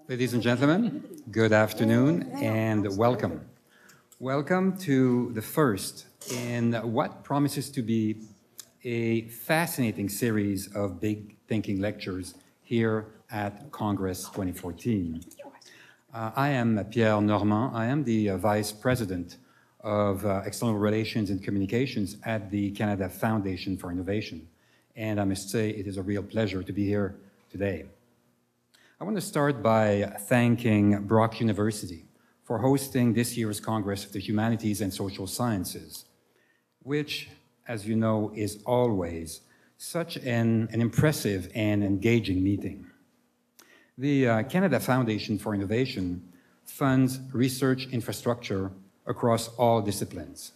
Ladies and gentlemen, good afternoon and welcome. Welcome to the first in what promises to be a fascinating series of big thinking lectures here at Congress 2014. I am Pierre Normand. I am the Vice President of External Relations and Communications at the Canada Foundation for Innovation. And I must say it is a real pleasure to be here today. I want to start by thanking Brock University for hosting this year's Congress of the Humanities and Social Sciences, which, as you know, is always such an impressive and engaging meeting. The Canada Foundation for Innovation funds research infrastructure across all disciplines.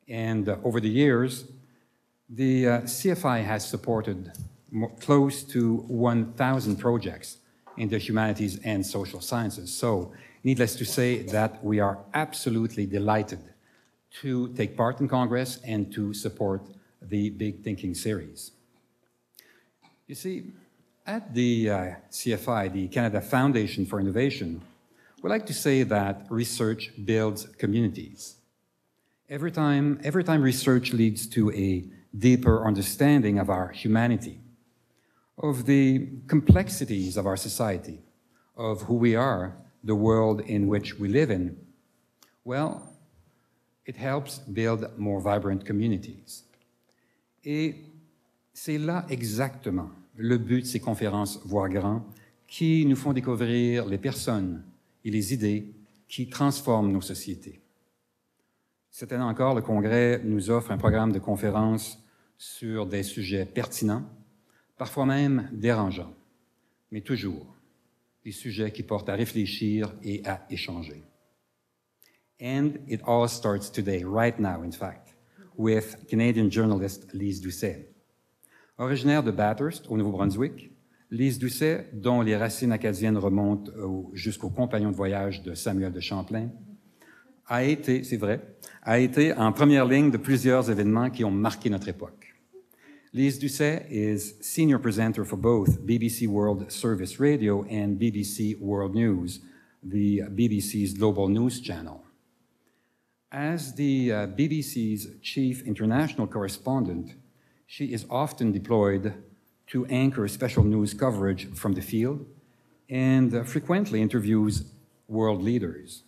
And over the years, the CFI has supported close to 1,000 projects in the humanities and social sciences. So, needless to say that we are absolutely delighted to take part in Congress and to support the Big Thinking series. You see, at the CFI, the Canada Foundation for Innovation, we like to say that research builds communities. Every time research leads to a deeper understanding of our humanity, of the complexities of our society, of who we are, the world in which we live in, well, it helps build more vibrant communities. Et c'est là exactement le but de ces conférences Voir grand qui nous font découvrir les personnes et les idées qui transforment nos sociétés. Cette année encore, le Congrès nous offre un programme de conférences sur des sujets pertinents, parfois même dérangeants, mais toujours des sujets qui portent à réfléchir et à échanger. And it all starts today, right now, in fact, with Canadian journalist Lyse Doucet. Originaire de Bathurst, au Nouveau-Brunswick, Lyse Doucet, dont les racines acadiennes remontent jusqu'aux compagnons de voyage de Samuel de Champlain, a été, c'est vrai, a été en première ligne de plusieurs événements qui ont marqué notre époque. Lyse Doucet is senior presenter for both BBC World Service Radio and BBC World News, the BBC's global news channel. As the BBC's chief international correspondent, she is often deployed to anchor special news coverage from the field and frequently interviews world leaders.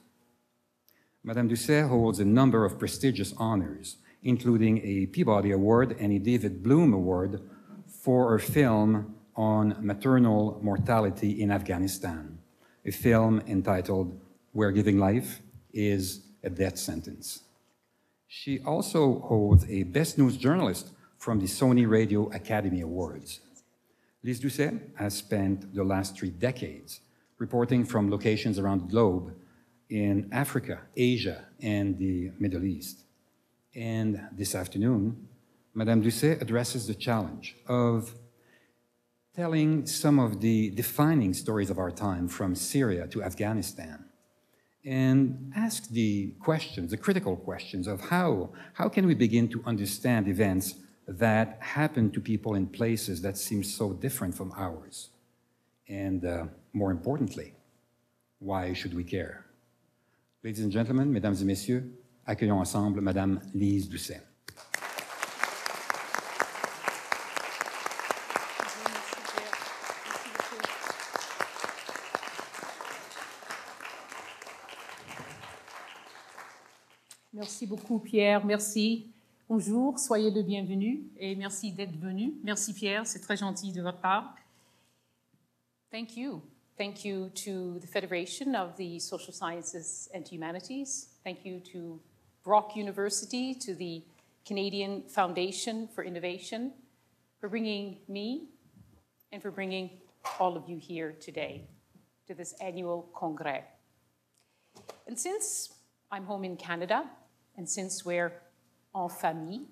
Madame Doucet holds a number of prestigious honors, including a Peabody Award and a David Bloom Award for her film on maternal mortality in Afghanistan, a film entitled Where Giving Life is a Death Sentence. She also holds a Best News Journalist from the Sony Radio Academy Awards. Lyse Doucet has spent the last 3 decades reporting from locations around the globe in Africa, Asia, and the Middle East. And this afternoon, Madame Doucet addresses the challenge of telling some of the defining stories of our time from Syria to Afghanistan and asks the questions, the critical questions of how can we begin to understand events that happen to people in places that seem so different from ours? And more importantly, why should we care? Ladies and gentlemen, mesdames et messieurs, accueillons ensemble Madame Lyse Doucet. Merci beaucoup, Pierre. Merci. Bonjour, soyez le bienvenu et merci d'être venu. Merci, Pierre, c'est très gentil de votre part. Thank you. Thank you to the Federation of the Social Sciences and Humanities. Thank you to Brock University, to the Canadian Foundation for Innovation, for bringing me and for bringing all of you here today to this annual Congrès. And since I'm home in Canada, and since we're en famille,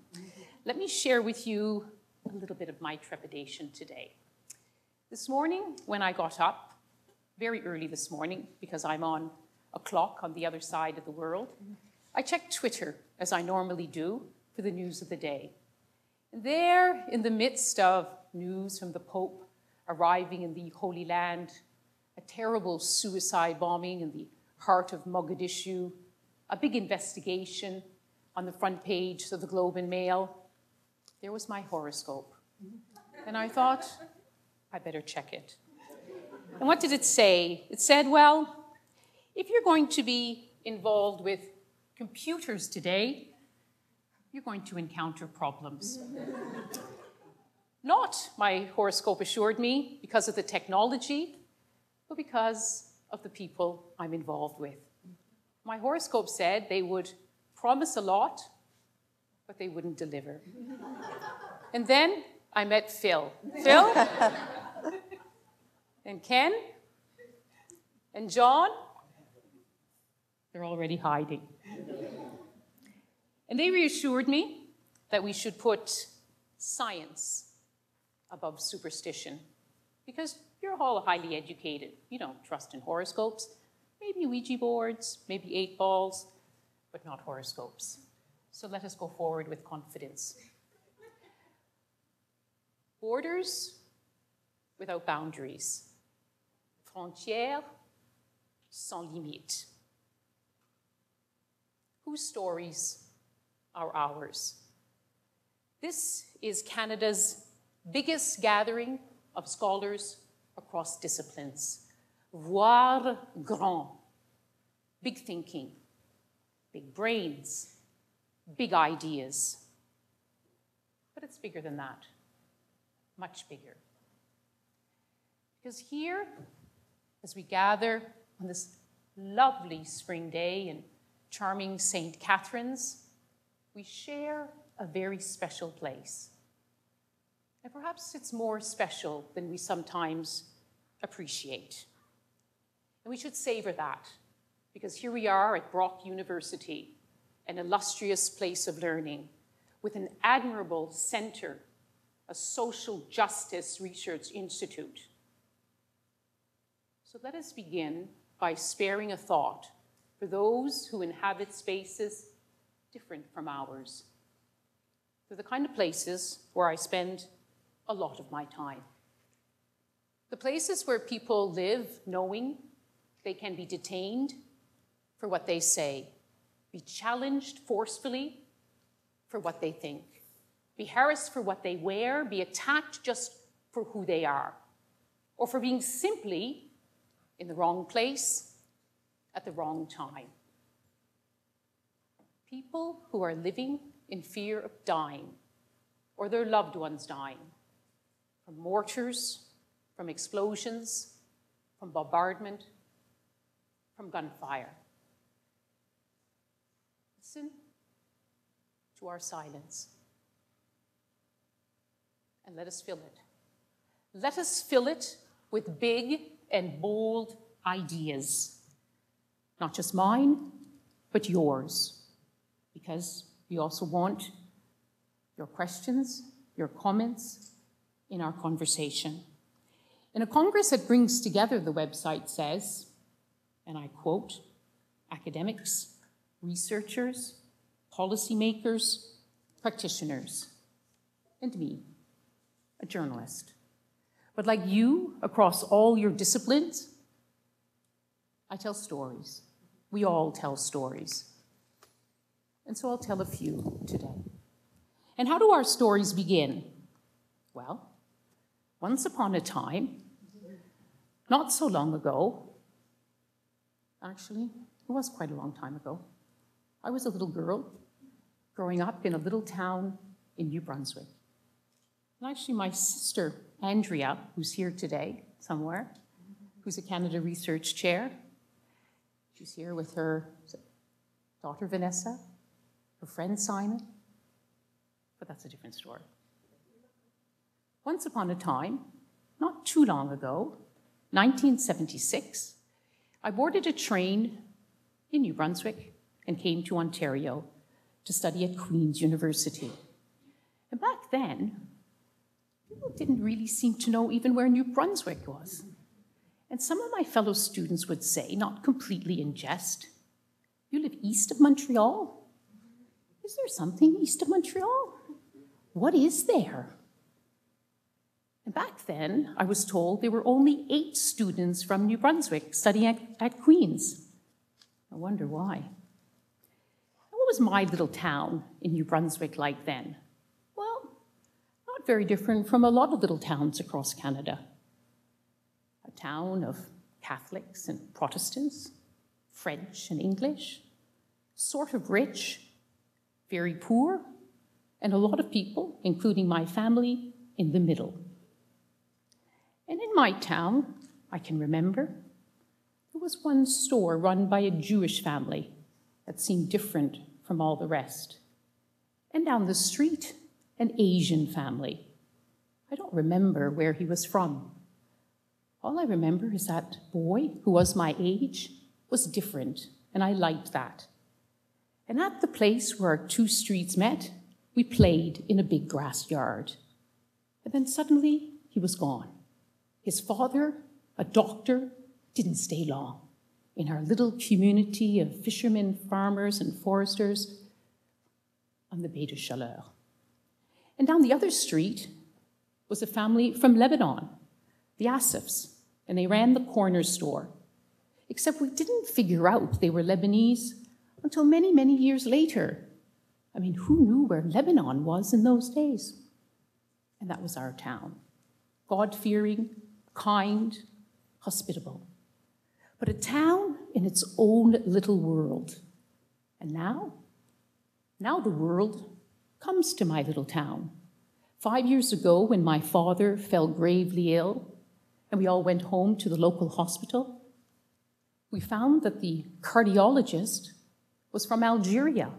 let me share with you a little bit of my trepidation today. This morning, when I got up, very early this morning, because I'm on a clock on the other side of the world, I checked Twitter, as I normally do, for the news of the day. And there, in the midst of news from the Pope arriving in the Holy Land, a terrible suicide bombing in the heart of Mogadishu, a big investigation on the front page of the Globe and Mail, there was my horoscope. And I thought, I better check it. And what did it say? It said, well, if you're going to be involved with computers today, you're going to encounter problems. Not, my horoscope assured me, because of the technology, but because of the people I'm involved with. My horoscope said they would promise a lot, but they wouldn't deliver. And then I met Phil. Phil? And Ken? And John? They're already hiding. And they reassured me that we should put science above superstition, because you're all highly educated. You don't trust in horoscopes. Maybe Ouija boards, maybe 8 balls, but not horoscopes. So let us go forward with confidence. Borders without boundaries. Frontières sans limites. Whose stories are ours? This is Canada's biggest gathering of scholars across disciplines. Voir grand. Big thinking, big brains, big ideas. But it's bigger than that, much bigger. Because here, as we gather on this lovely spring day in charming St. Catharines, we share a very special place. And perhaps it's more special than we sometimes appreciate. And we should savor that, because here we are at Brock University, an illustrious place of learning, with an admirable center, a social justice research institute. So let us begin by sparing a thought for those who inhabit spaces different from ours. They're the kind of places where I spend a lot of my time. The places where people live knowing they can be detained for what they say, be challenged forcefully for what they think, be harassed for what they wear, be attacked just for who they are, or for being simply in the wrong place at the wrong time. People who are living in fear of dying, or their loved ones dying, from mortars, from explosions, from bombardment, from gunfire. Listen to our silence, and let us fill it. Let us fill it with big and bold ideas. Not just mine, but yours. Because we also want your questions, your comments in our conversation. In a Congress that brings together, the website says, and I quote, academics, researchers, policymakers, practitioners, and me, a journalist. But like you, across all your disciplines, I tell stories. We all tell stories. And so I'll tell a few today. And how do our stories begin? Well, once upon a time, not so long ago, actually, it was quite a long time ago, I was a little girl growing up in a little town in New Brunswick. And actually, my sister, Andrea, who's here today somewhere, who's a Canada Research Chair, she's here with her daughter, Vanessa, her friend, Simon, but that's a different story. Once upon a time, not too long ago, 1976, I boarded a train in New Brunswick and came to Ontario to study at Queen's University. And back then, people didn't really seem to know even where New Brunswick was. And some of my fellow students would say, not completely in jest, "You live east of Montreal? Is there something east of Montreal? What is there?" And back then, I was told there were only 8 students from New Brunswick studying at Queen's. I wonder why. What was my little town in New Brunswick like then? Well, not very different from a lot of little towns across Canada. A town of Catholics and Protestants, French and English, sort of rich, very poor, and a lot of people, including my family, in the middle. And in my town, I can remember, there was one store run by a Jewish family that seemed different from all the rest. And down the street, an Asian family. I don't remember where he was from. All I remember is that boy, who was my age, was different, and I liked that. And at the place where our 2 streets met, we played in a big grass yard. And then suddenly, he was gone. His father, a doctor, didn't stay long in our little community of fishermen, farmers, and foresters on the Baie de Chaleur. And down the other street was a family from Lebanon, the Asifs, and they ran the corner store. Except we didn't figure out they were Lebanese until many, many years later. I mean, who knew where Lebanon was in those days? And that was our town. God-fearing, kind, hospitable. But a town in its own little world. And now the world comes to my little town. 5 years ago, when my father fell gravely ill, and we all went home to the local hospital, we found that the cardiologist was from Algeria,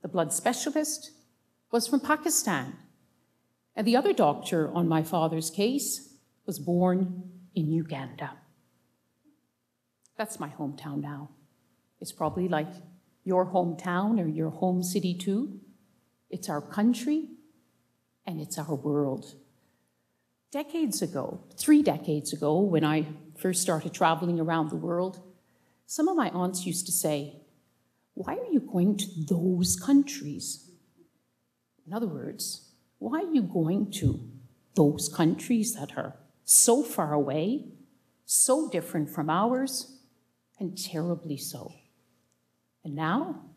the blood specialist was from Pakistan, and the other doctor on my father's case was born in Uganda. That's my hometown now. It's probably like your hometown or your home city too. It's our country and it's our world. 3 decades ago, when I first started traveling around the world, some of my aunts used to say, "Why are you going to those countries?" In other words, why are you going to those countries that are so far away, so different from ours, and terribly so? And now,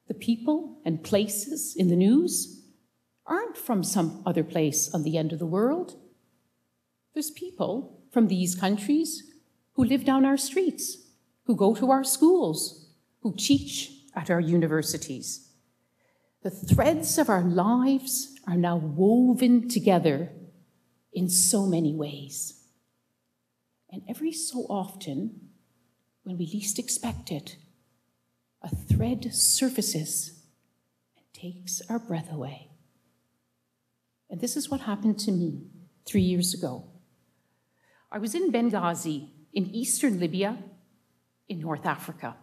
the people and places in the news aren't from some other place on the end of the world. There's people from these countries who live down our streets, who go to our schools, who teach at our universities. The threads of our lives are now woven together in so many ways. And every so often, when we least expect it, a thread surfaces and takes our breath away. And this is what happened to me 3 years ago. I was in Benghazi, in eastern Libya, in North Africa,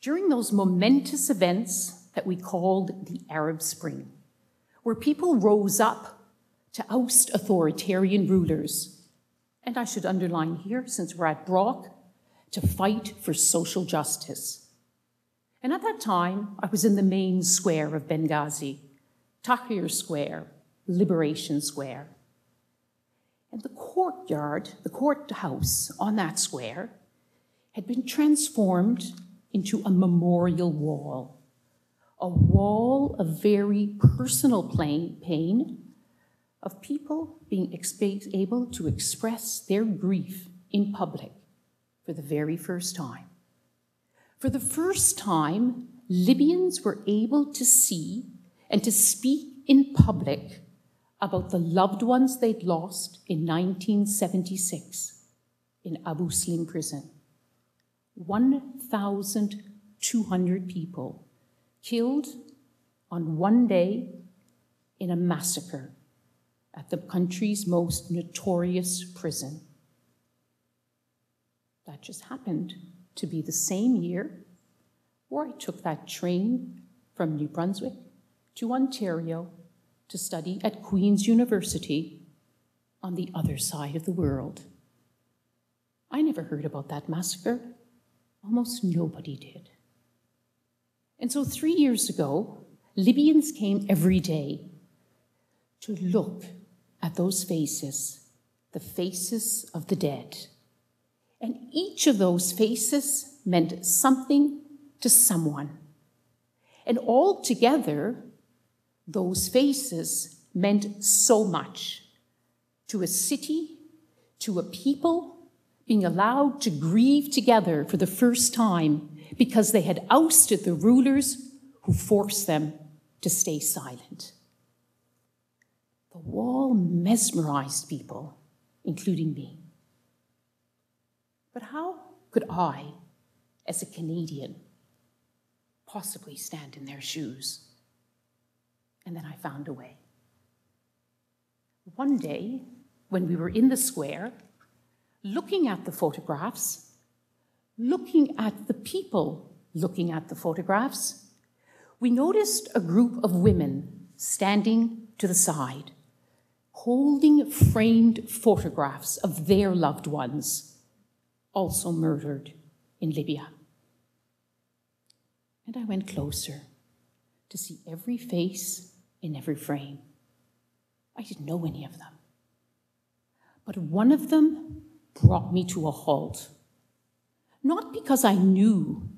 during those momentous events that we called the Arab Spring, where people rose up to oust authoritarian rulers. And I should underline here, since we're at Brock, to fight for social justice. And at that time, I was in the main square of Benghazi, Tahrir Square, Liberation Square. And the courtyard, the courthouse on that square, had been transformed into a memorial wall, a wall of very personal pain of people being able to express their grief in public for the very first time. For the first time, Libyans were able to see and to speak in public about the loved ones they'd lost in 1976 in Abu Slim prison. 1,200 people killed on one day in a massacre at the country's most notorious prison. That just happened to be the same year where I took that train from New Brunswick to Ontario to study at Queen's University on the other side of the world. I never heard about that massacre. Almost nobody did. And so 3 years ago, Libyans came every day to look at those faces, the faces of the dead. And each of those faces meant something to someone. And all together, those faces meant so much to a city, to a people being allowed to grieve together for the first time because they had ousted the rulers who forced them to stay silent. The wall mesmerized people, including me. But how could I, as a Canadian, possibly stand in their shoes? And then I found a way. One day, when we were in the square, looking at the photographs, looking at the people looking at the photographs, we noticed a group of women standing to the side, holding framed photographs of their loved ones, also murdered in Libya. And I went closer to see every face in every frame. I didn't know any of them. But one of them brought me to a halt. Not because I knew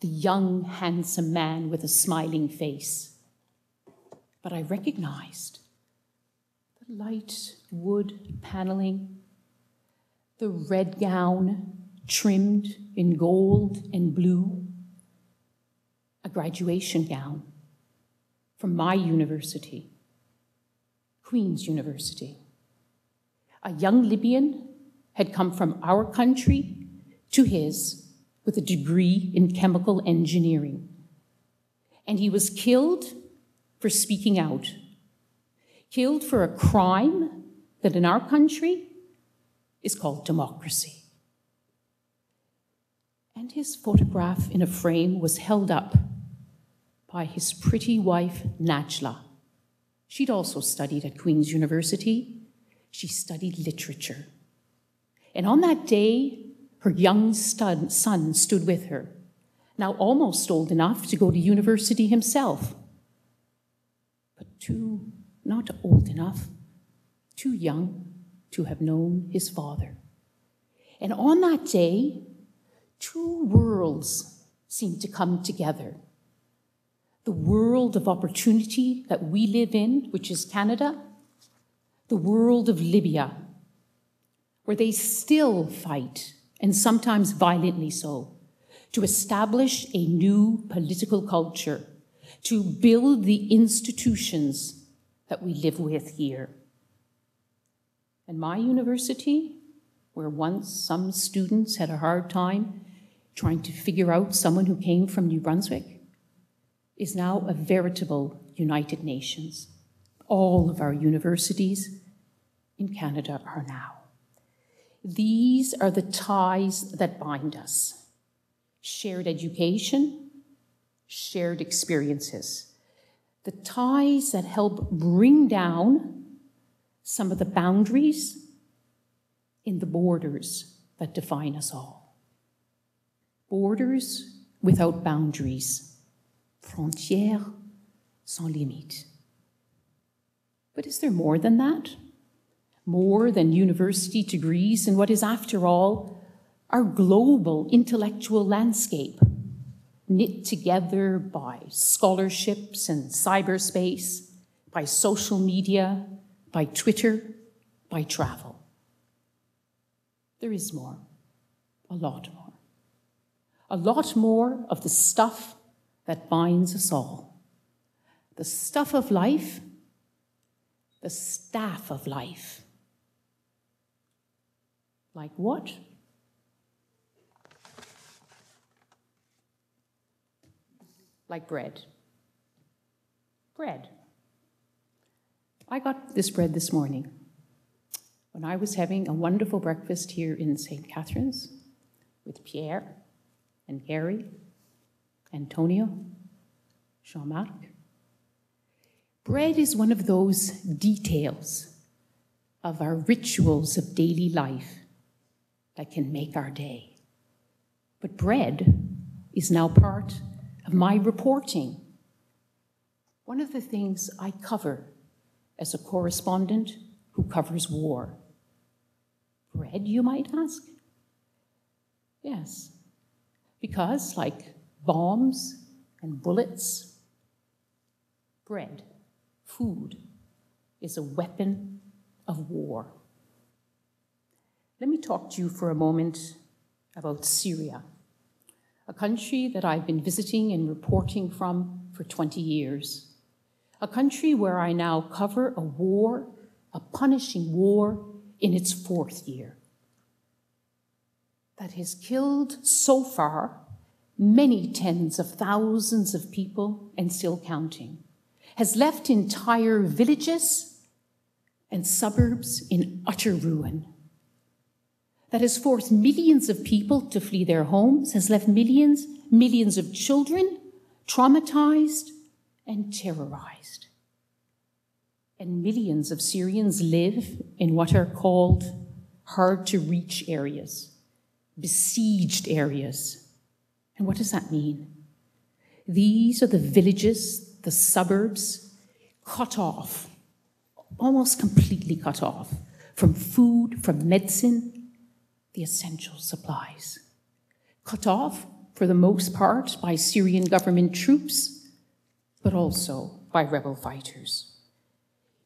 the young, handsome man with a smiling face, but I recognized the light wood paneling, the red gown trimmed in gold and blue, a graduation gown from my university, Queen's University. A young Libyan had come from our country to his with a degree in chemical engineering. And he was killed for speaking out, killed for a crime that in our country is called democracy. And his photograph in a frame was held up by his pretty wife, Najla. She'd also studied at Queen's University. She studied literature. And on that day, her young son stood with her, now almost old enough to go to university himself, but not old enough, too young to have known his father. And on that day, two worlds seemed to come together. The world of opportunity that we live in, which is Canada, the world of Libya, where they still fight, and sometimes violently so, to establish a new political culture, to build the institutions that we live with here. And my university, where once some students had a hard time trying to figure out someone who came from New Brunswick, is now a veritable United Nations. All of our universities in Canada are now. These are the ties that bind us. Shared education, shared experiences. The ties that help bring down some of the boundaries in the borders that define us all. Borders without boundaries. Frontières sans limite. But is there more than that? More than university degrees in what is, after all, our global intellectual landscape, knit together by scholarships and cyberspace, by social media, by Twitter, by travel. There is more, a lot more. A lot more of the stuff that binds us all. The stuff of life, the staff of life. Like what? Like bread. Bread. I got this bread this morning when I was having a wonderful breakfast here in St. Catharines with Pierre and Gary, Antonio, Jean-Marc. Bread is one of those details of our rituals of daily life that can make our day. But bread is now part of my reporting. One of the things I cover as a correspondent who covers war. Bread, you might ask? Yes, because like bombs and bullets, bread, food, is a weapon of war. Let me talk to you for a moment about Syria, a country that I've been visiting and reporting from for 20 years, a country where I now cover a war, a punishing war, in its 4th year, that has killed so far many tens of thousands of people and still counting, has left entire villages and suburbs in utter ruin, that has forced millions of people to flee their homes, has left millions of children traumatized and terrorized. And millions of Syrians live in what are called hard-to-reach areas, besieged areas. And what does that mean? These are the villages, the suburbs, cut off, almost completely cut off, from food, from medicine, the essential supplies. Cut off, for the most part, by Syrian government troops, but also by rebel fighters.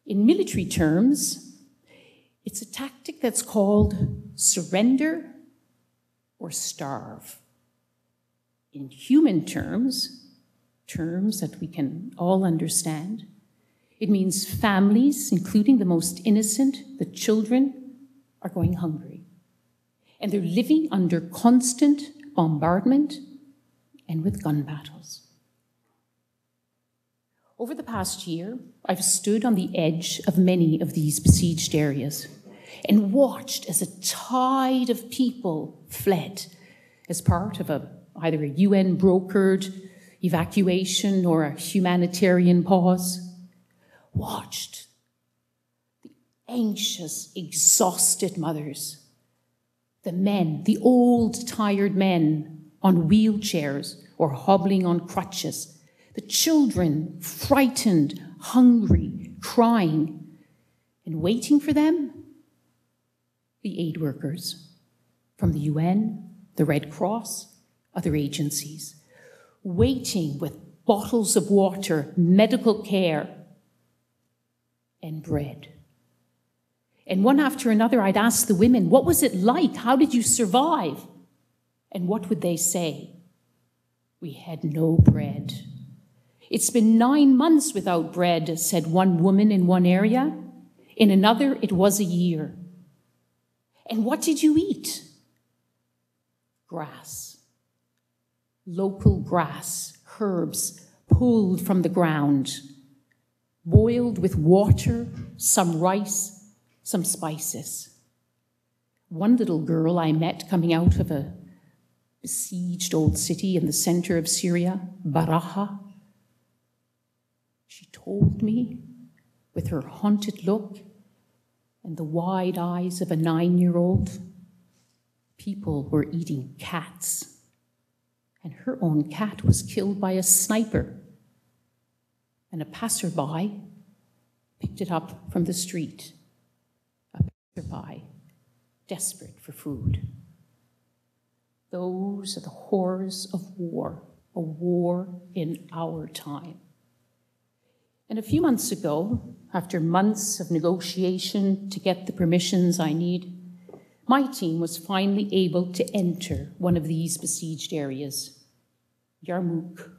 In military terms, it's a tactic that's called surrender or starve. In human terms, terms that we can all understand, it means families, including the most innocent, the children, are going hungry. And they're living under constant bombardment and with gun battles. Over the past year, I've stood on the edge of many of these besieged areas and watched as a tide of people fled as part of either a UN-brokered evacuation or a humanitarian pause. Watched the anxious, exhausted mothers, the men, the old, tired men on wheelchairs or hobbling on crutches, the children frightened, hungry, crying, and waiting for them, the aid workers from the UN, the Red Cross, other agencies, waiting with bottles of water, medical care, and bread. And one after another, I'd ask the women, what was it like? How did you survive? And what would they say? We had no bread. It's been 9 months without bread, said one woman in one area. In another, it was a year. And what did you eat? Grass. Local grass, herbs pulled from the ground, boiled with water, some rice, some spices. One little girl I met coming out of a besieged old city in the center of Syria, Baraha, she told me, with her haunted look and the wide eyes of a 9-year-old, people were eating cats, and her own cat was killed by a sniper, and a passerby picked it up from the street. A passerby, desperate for food. Those are the horrors of war, a war in our time. And a few months ago, after months of negotiation to get the permissions I need, my team was finally able to enter one of these besieged areas, Yarmouk,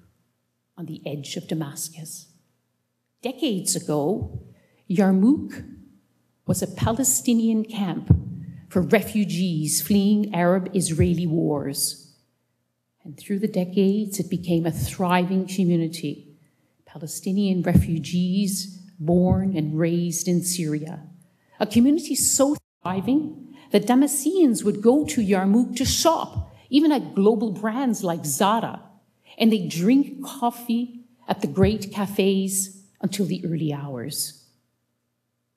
on the edge of Damascus. Decades ago, Yarmouk was a Palestinian camp for refugees fleeing Arab-Israeli wars. And through the decades, it became a thriving community. Palestinian refugees born and raised in Syria. A community so thriving that Damascenes would go to Yarmouk to shop, even at global brands like Zara, and they drink coffee at the great cafes until the early hours,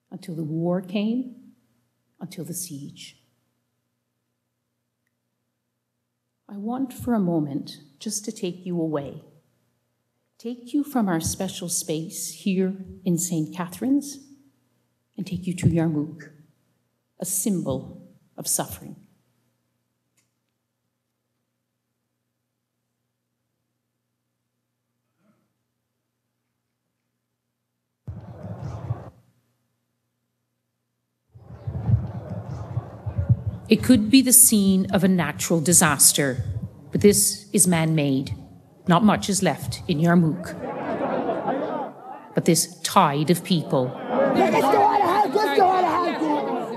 until the war came, until the siege. I want for a moment just to take you away, take you from our special space here in St. Catherine's and take you to Yarmouk, a symbol of suffering. It could be the scene of a natural disaster, but this is man-made. Not much is left in Yarmouk. But this tide of people.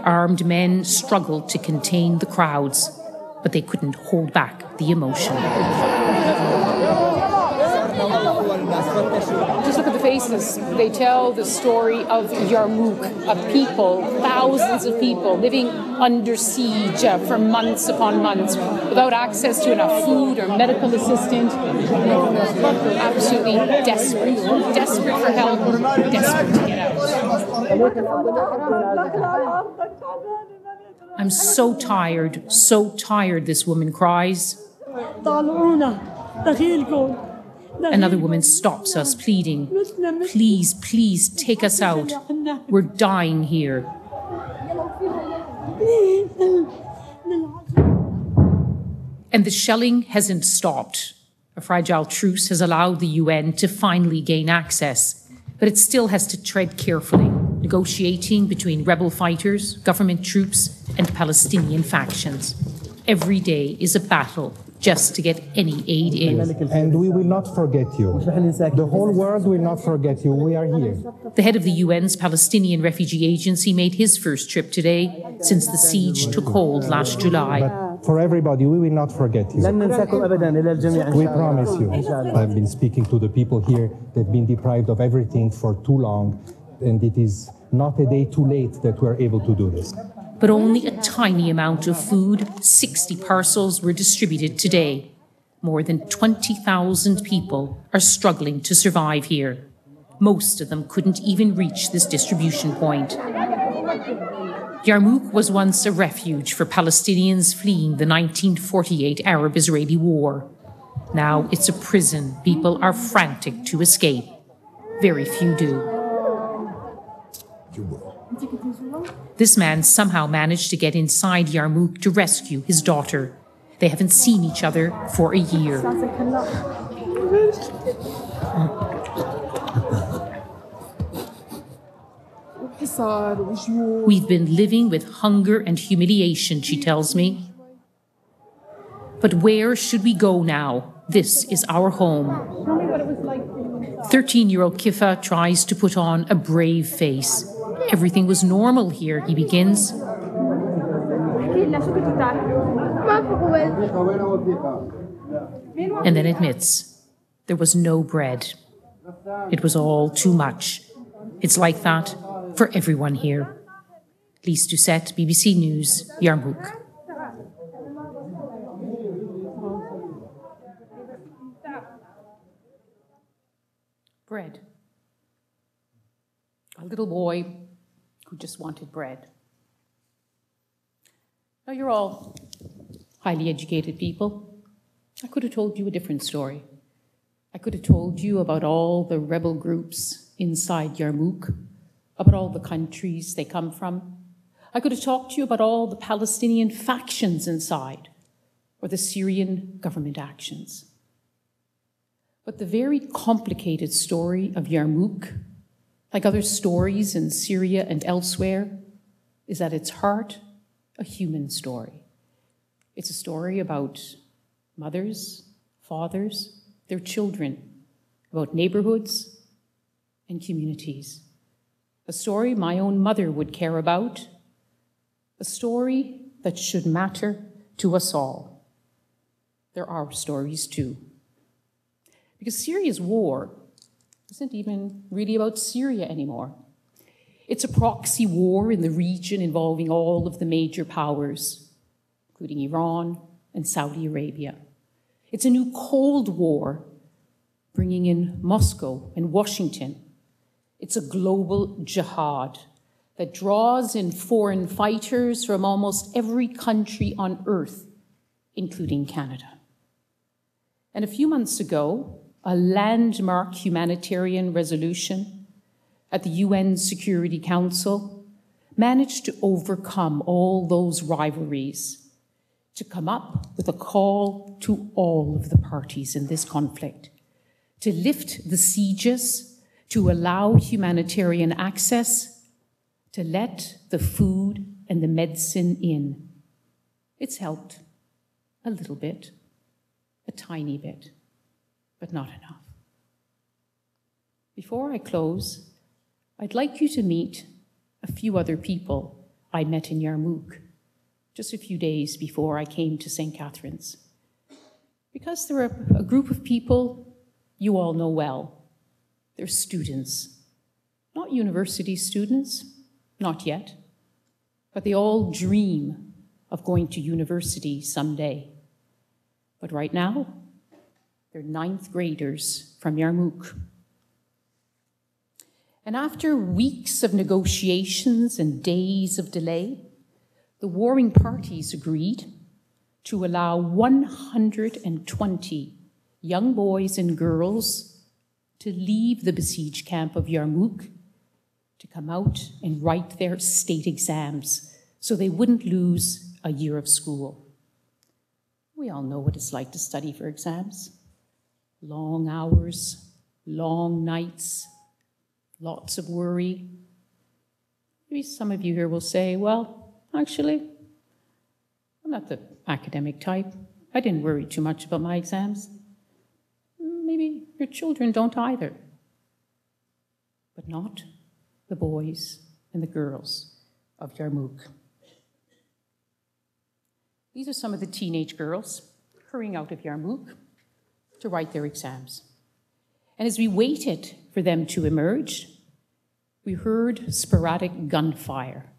Armed men struggled to contain the crowds, but they couldn't hold back the emotion. Just look at the faces. They tell the story of Yarmouk, of people, thousands of people living under siege for months upon months without access to enough food or medical assistance. Absolutely desperate. Desperate for help, desperate to get out. I'm so tired, this woman cries. Another woman stops us, pleading, "Please, please take us out. We're dying here." And the shelling hasn't stopped. A fragile truce has allowed the UN to finally gain access, but it still has to tread carefully, negotiating between rebel fighters, government troops, and Palestinian factions. Every day is a battle just to get any aid in. And we will not forget you. The whole world will not forget you. We are here. The head of the UN's Palestinian Refugee Agency made his first trip today since the siege took hold last July. But for everybody, we will not forget you. We promise you. I've been speaking to the people here that have been deprived of everything for too long, and it is not a day too late that we're able to do this. But only a tiny amount of food, 60 parcels, were distributed today. More than 20,000 people are struggling to survive here. Most of them couldn't even reach this distribution point. Yarmouk was once a refuge for Palestinians fleeing the 1948 Arab-Israeli War. Now it's a prison people are frantic to escape. Very few do. This man somehow managed to get inside Yarmouk to rescue his daughter. They haven't seen each other for a year. We've been living with hunger and humiliation, she tells me. But where should we go now? This is our home. 13-year-old Kifa tries to put on a brave face. Everything was normal here, he begins. And then admits there was no bread. It was all too much. It's like that for everyone here. Lyse Doucet, BBC News, Yarmouk. Bread. A little boy who just wanted bread. Now, you're all highly educated people. I could have told you a different story. I could have told you about all the rebel groups inside Yarmouk, about all the countries they come from. I could have talked to you about all the Palestinian factions inside, or the Syrian government actions. But the very complicated story of Yarmouk, like other stories in Syria and elsewhere, is at its heart a human story. It's a story about mothers, fathers, their children, about neighborhoods and communities. A story my own mother would care about, a story that should matter to us all. There are stories too. Because Syria's war isn't even really about Syria anymore. It's a proxy war in the region involving all of the major powers, including Iran and Saudi Arabia. It's a new Cold War, bringing in Moscow and Washington. It's a global jihad that draws in foreign fighters from almost every country on earth, including Canada. And a few months ago, a landmark humanitarian resolution at the UN Security Council managed to overcome all those rivalries, to come up with a call to all of the parties in this conflict, to lift the sieges, to allow humanitarian access, to let the food and the medicine in. It's helped a little bit, a tiny bit, but not enough. Before I close, I'd like you to meet a few other people I met in Yarmouk just a few days before I came to St. Catharines. Because they're a group of people you all know well. They're students, not university students, not yet, but they all dream of going to university someday. But right now, they're 9th graders from Yarmouk. And after weeks of negotiations and days of delay, the warring parties agreed to allow 120 young boys and girls to leave the besieged camp of Yarmouk to come out and write their state exams so they wouldn't lose a year of school. We all know what it's like to study for exams. Long hours, long nights, lots of worry. Maybe some of you here will say, well, actually, I'm not the academic type. I didn't worry too much about my exams. Maybe your children don't either. But not the boys and the girls of Yarmouk. These are some of the teenage girls hurrying out of Yarmouk to write their exams. And as we waited for them to emerge, we heard sporadic gunfire.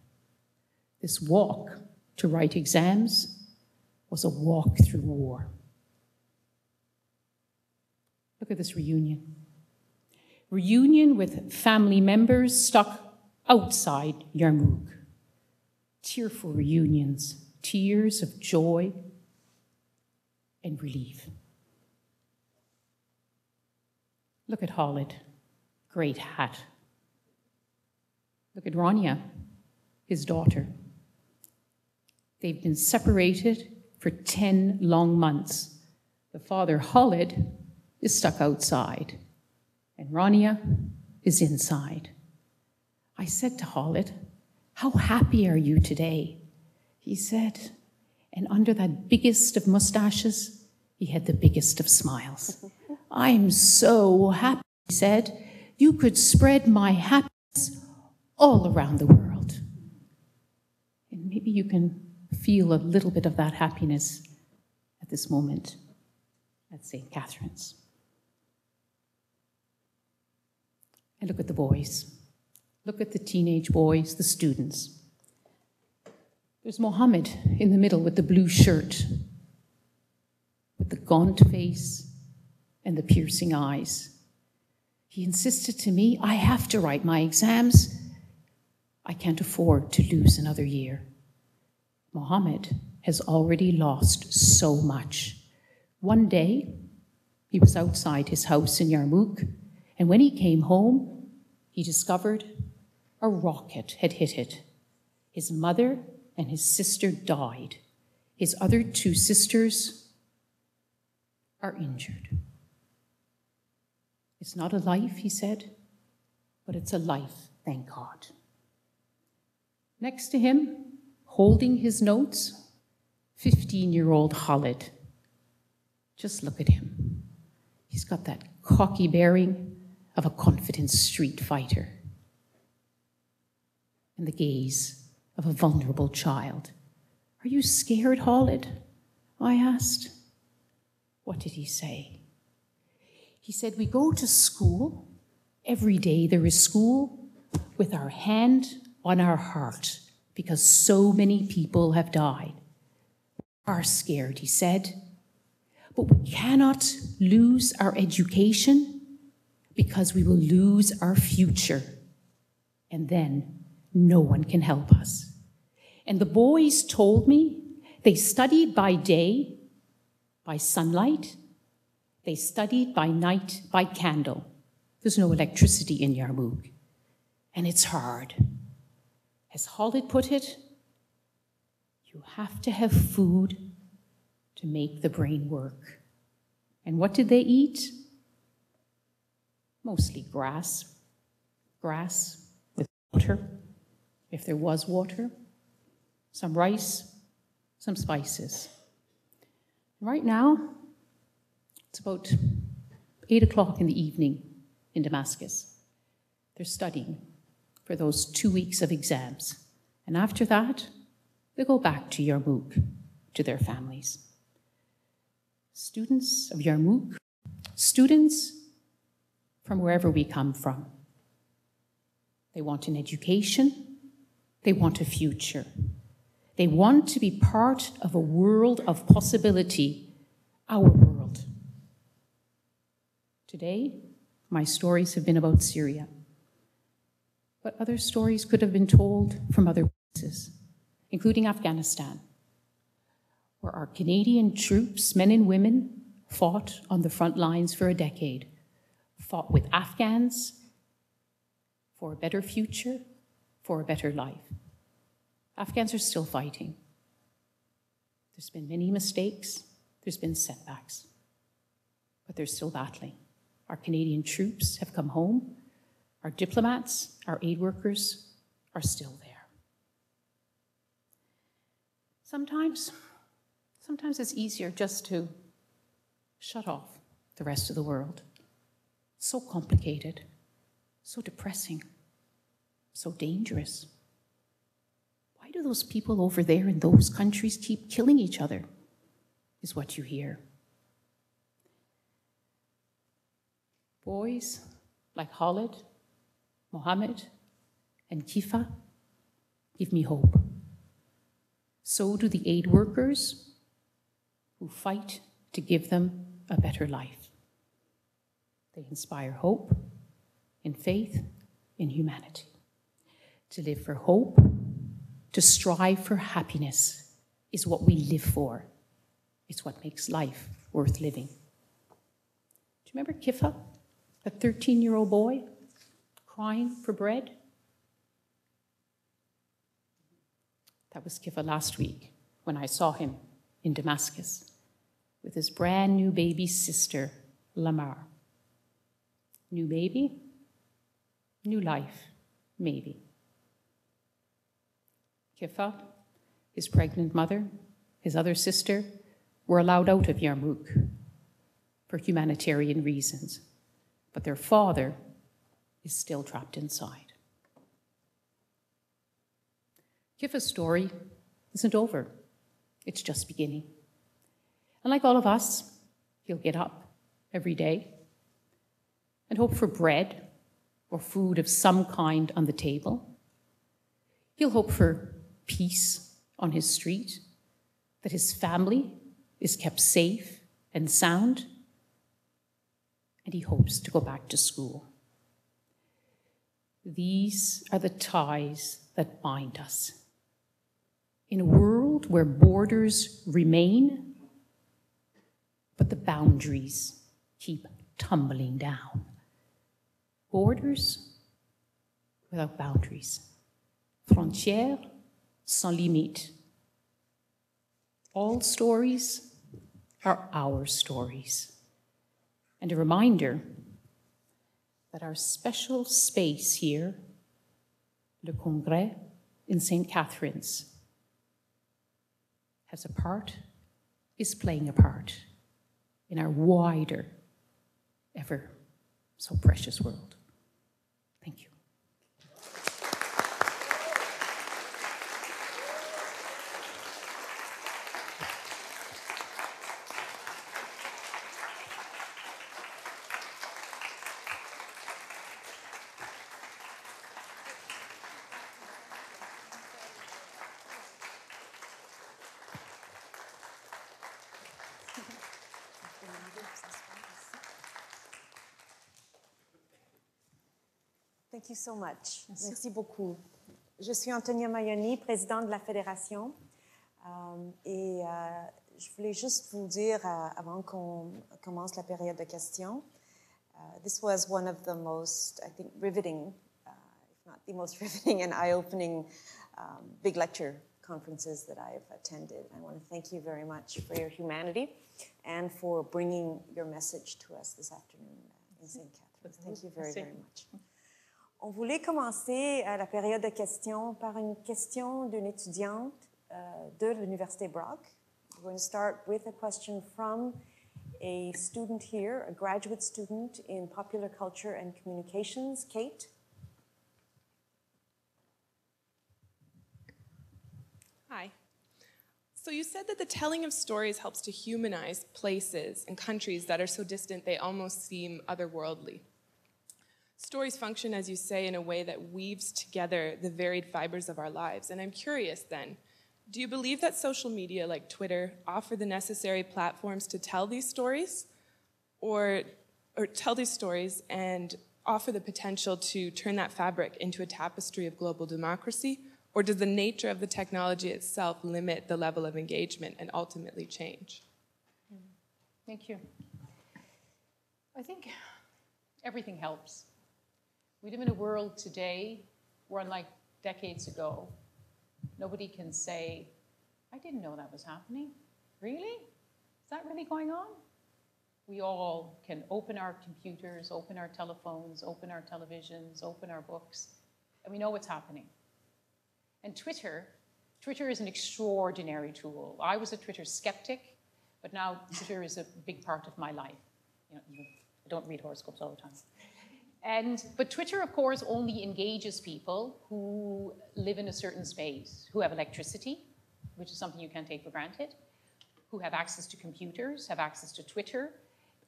This walk to write exams was a walk through war. Look at this reunion. Reunion with family members stuck outside Yarmouk. Tearful reunions, tears of joy and relief. Look at Khalid, great hat. Look at Rania, his daughter. They've been separated for 10 long months. The father, Khalid, is stuck outside, and Rania is inside. I said to Khalid, how happy are you today? He said, and under that biggest of mustaches, he had the biggest of smiles. I'm so happy, he said. You could spread my happiness all around the world. And maybe you can feel a little bit of that happiness at this moment at St. Catharines. And look at the boys. Look at the teenage boys, the students. There's Mohammed in the middle with the blue shirt, with the gaunt face and the piercing eyes. He insisted to me, I have to write my exams. I can't afford to lose another year. Mohammed has already lost so much. One day, he was outside his house in Yarmouk, and when he came home, he discovered a rocket had hit it. His mother and his sister died. His other 2 sisters are injured. It's not a life, he said, but it's a life, thank God. Next to him, holding his notes, 15-year-old Khalid. Just look at him. He's got that cocky bearing of a confident street fighter and the gaze of a vulnerable child. Are you scared, Khalid? I asked. What did he say? He said, we go to school. Every day there is school with our hand on our heart because so many people have died. We are scared, he said, but we cannot lose our education because we will lose our future, and then no one can help us. And the boys told me they studied by day, by sunlight. They studied by night, by candle. There's no electricity in Yarmouk, and it's hard. As Khalid put it, you have to have food to make the brain work. And what did they eat? Mostly grass. Grass with water, if there was water, some rice, some spices. Right now, it's about 8 o'clock in the evening in Damascus. They're studying for those 2 weeks of exams. And after that, they go back to Yarmouk, to their families. Students of Yarmouk, students from wherever we come from. They want an education. They want a future. They want to be part of a world of possibility, our world. Today, my stories have been about Syria, but other stories could have been told from other places, including Afghanistan, where our Canadian troops, men and women, fought on the front lines for a decade, fought with Afghans for a better future, for a better life. Afghans are still fighting. There's been many mistakes, there's been setbacks, but they're still battling. Our Canadian troops have come home. Our diplomats, our aid workers are still there. Sometimes it's easier just to shut off the rest of the world. So complicated, so depressing, so dangerous. Why do those people over there in those countries keep killing each other, is what you hear. Boys like Khalid, Mohammed, and Kifa give me hope. So do the aid workers who fight to give them a better life. They inspire hope in faith, in humanity. To live for hope, to strive for happiness is what we live for. It's what makes life worth living. Do you remember Kifa, that 13-year-old boy crying for bread? That was Kifa last week when I saw him in Damascus with his brand new baby sister, Lamar. New baby, new life, maybe. Kifa, his pregnant mother, his other sister, were allowed out of Yarmouk for humanitarian reasons, but their father is still trapped inside. Kifa's story isn't over. It's just beginning. And like all of us, he'll get up every day and hope for bread or food of some kind on the table. He'll hope for peace on his street, that his family is kept safe and sound, and he hopes to go back to school. These are the ties that bind us. In a world where borders remain, but the boundaries keep tumbling down. Borders without boundaries. Frontières sans limite. All stories are our stories. And a reminder that our special space here, Le Congrès in St. Catharines, has a part, is playing a part in our wider, ever so precious world. Thank you. Thank you so much. Merci beaucoup. Je suis Antonia Maioni, présidente de la Fédération. Je voulais juste vous dire, avant qu'on commence la période de questions, this was one of the most, I think, riveting, if not the most riveting and eye-opening big lecture conferences that I've attended. I want to thank you very much for your humanity and for bringing your message to us this afternoon in St. Catharines. Thank you very, very much. On voulait commencer la période de questions par une question d'une étudiante de l'Université Brock. We're going to start with a question from a student here, a graduate student in popular culture and communications. Kate? Hi. So you said that the telling of stories helps to humanize places and countries that are so distant they almost seem otherworldly. Stories function, as you say, in a way that weaves together the varied fibers of our lives. And I'm curious then, do you believe that social media like Twitter offer the necessary platforms to tell these stories, or tell these stories and offer the potential to turn that fabric into a tapestry of global democracy? Or does the nature of the technology itself limit the level of engagement and ultimately change? Thank you. I think everything helps. We live in a world today where, unlike decades ago, nobody can say, I didn't know that was happening. Really? Is that really going on? We all can open our computers, open our telephones, open our televisions, open our books, and we know what's happening. And Twitter is an extraordinary tool. I was a Twitter skeptic, but now Twitter is a big part of my life. You know, I don't read horoscopes all the time. But Twitter, of course, only engages people who live in a certain space, who have electricity, which is something you can't take for granted, who have access to computers, have access to Twitter,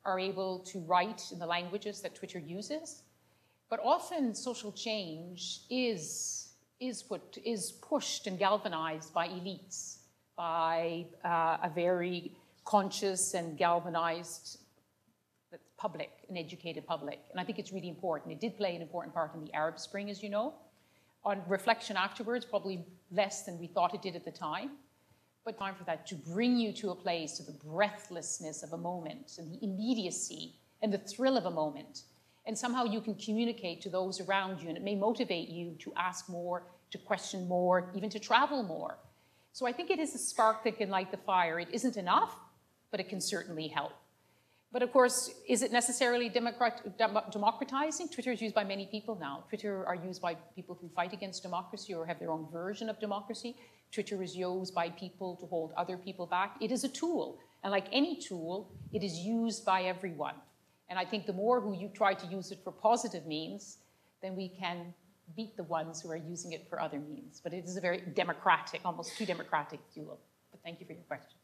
are able to write in the languages that Twitter uses. But often social change is pushed and galvanized by elites, by a very conscious and galvanized public, an educated public. And I think it's really important. It did play an important part in the Arab Spring, as you know. On reflection afterwards, probably less than we thought it did at the time. But time for that to bring you to a place, to the breathlessness of a moment and the immediacy and the thrill of a moment. And somehow you can communicate to those around you, and it may motivate you to ask more, to question more, even to travel more. So I think it is a spark that can light the fire. It isn't enough, but it can certainly help. But of course, is it necessarily democratizing? Twitter is used by many people now. Twitter are used by people who fight against democracy or have their own version of democracy. Twitter is used by people to hold other people back. It is a tool. And like any tool, it is used by everyone. And I think the more who you try to use it for positive means, then we can beat the ones who are using it for other means. But it is a very democratic, almost too democratic tool. But thank you for your question.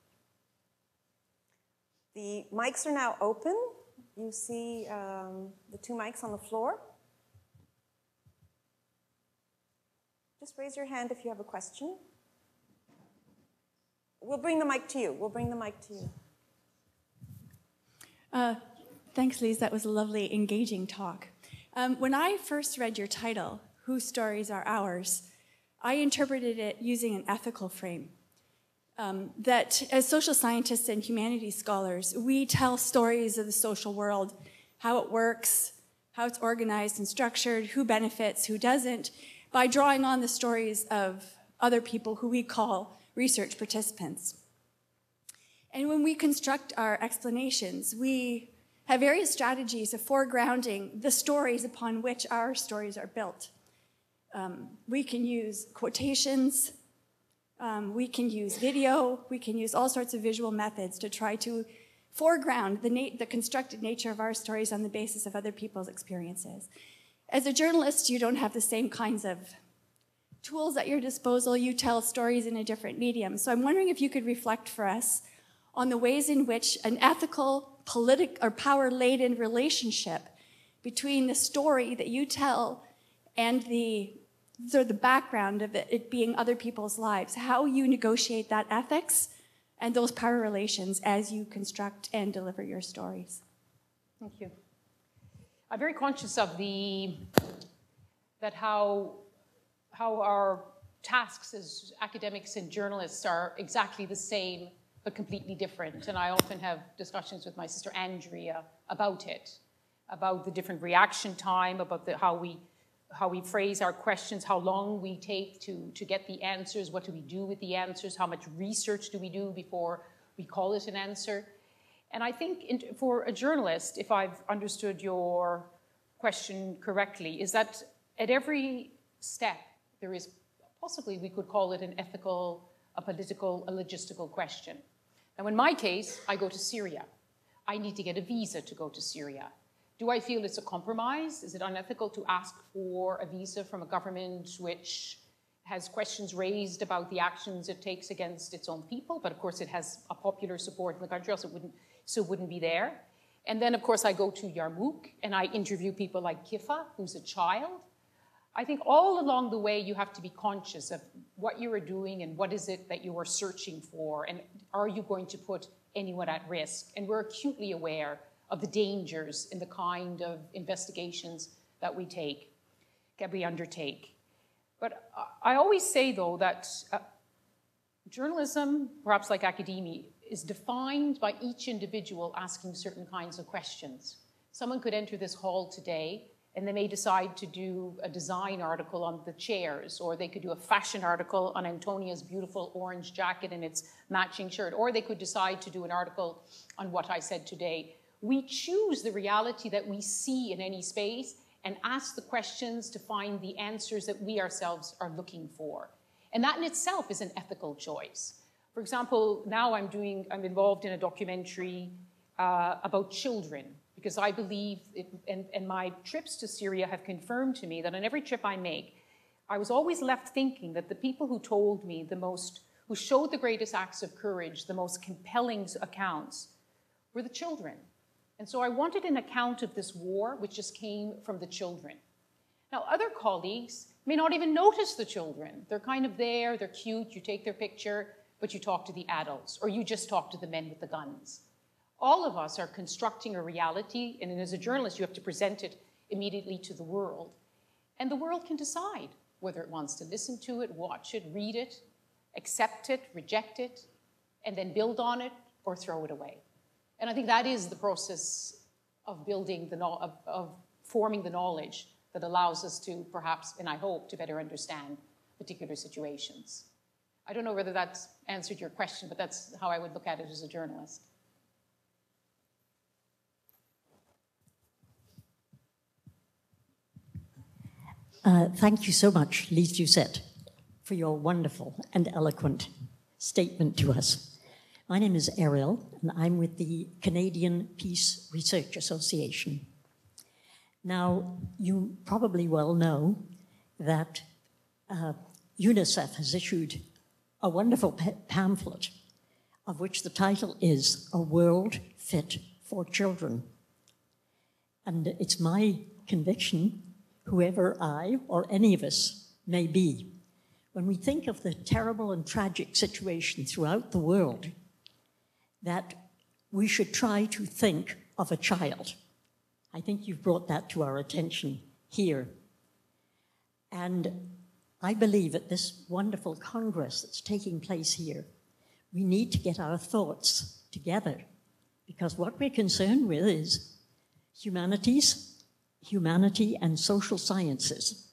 The mics are now open. You see the two mics on the floor. Just raise your hand if you have a question. We'll bring the mic to you. We'll bring the mic to you. Thanks, Lyse. That was a lovely, engaging talk. When I first read your title, Whose Stories Are Ours, I interpreted it using an ethical frame. That as social scientists and humanities scholars, we tell stories of the social world, how it works, how it's organized and structured, who benefits, who doesn't, by drawing on the stories of other people who we call research participants. And when we construct our explanations, we have various strategies of foregrounding the stories upon which our stories are built. We can use quotations, we can use video, we can use all sorts of visual methods to try to foreground the constructed nature of our stories on the basis of other people's experiences. As a journalist, you don't have the same kinds of tools at your disposal. You tell stories in a different medium. So I'm wondering if you could reflect for us on the ways in which an ethical, or power-laden relationship between the story that you tell and the background of it being other people's lives, how you negotiate that ethics and those power relations as you construct and deliver your stories. Thank you. I'm very conscious of how our tasks as academics and journalists are exactly the same but completely different. And I often have discussions with my sister Andrea about it, about the different reaction time, about how we phrase our questions, how long we take to get the answers, what do we do with the answers, how much research do we do before we call it an answer. And I think for a journalist, if I've understood your question correctly, is that at every step there is possibly, we could call it an ethical, a political, a logistical question. Now in my case, I go to Syria. I need to get a visa to go to Syria. Do I feel it's a compromise? Is it unethical to ask for a visa from a government which has questions raised about the actions it takes against its own people? But of course it has a popular support in the country, else it wouldn't be there. And then of course I go to Yarmouk and I interview people like Kifa, who's a child. I think all along the way you have to be conscious of what you are doing and what is it that you are searching for, and are you going to put anyone at risk? And we're acutely aware of the dangers in the kind of investigations that we undertake. But I always say, though, that journalism, perhaps like academia, is defined by each individual asking certain kinds of questions. Someone could enter this hall today and they may decide to do a design article on the chairs, or they could do a fashion article on Antonia's beautiful orange jacket and its matching shirt, or they could decide to do an article on what I said today. We choose the reality that we see in any space and ask the questions to find the answers that we ourselves are looking for. And that in itself is an ethical choice. For example, now I'm involved in a documentary about children, because I believe, and my trips to Syria have confirmed to me that on every trip I make, I was always left thinking that the people who told me who showed the greatest acts of courage, the most compelling accounts, were the children. And so I wanted an account of this war which just came from the children. Now, other colleagues may not even notice the children. They're kind of there, they're cute, you take their picture, but you talk to the adults, or you just talk to the men with the guns. All of us are constructing a reality, and as a journalist, you have to present it immediately to the world. And the world can decide whether it wants to listen to it, watch it, read it, accept it, reject it, and then build on it or throw it away. And I think that is the process of building, of forming the knowledge that allows us to perhaps, and I hope, to better understand particular situations. I don't know whether that's answered your question, but that's how I would look at it as a journalist. Thank you so much, Lyse Doucet, for your wonderful and eloquent statement to us. My name is Ariel, and I'm with the Canadian Peace Research Association. Now, you probably well know that UNICEF has issued a wonderful pamphlet of which the title is A World Fit for Children. And it's my conviction, whoever I or any of us may be, when we think of the terrible and tragic situation throughout the world, that we should try to think of a child. I think you've brought that to our attention here. And I believe at this wonderful congress that's taking place here, we need to get our thoughts together, because what we're concerned with is humanity and social sciences.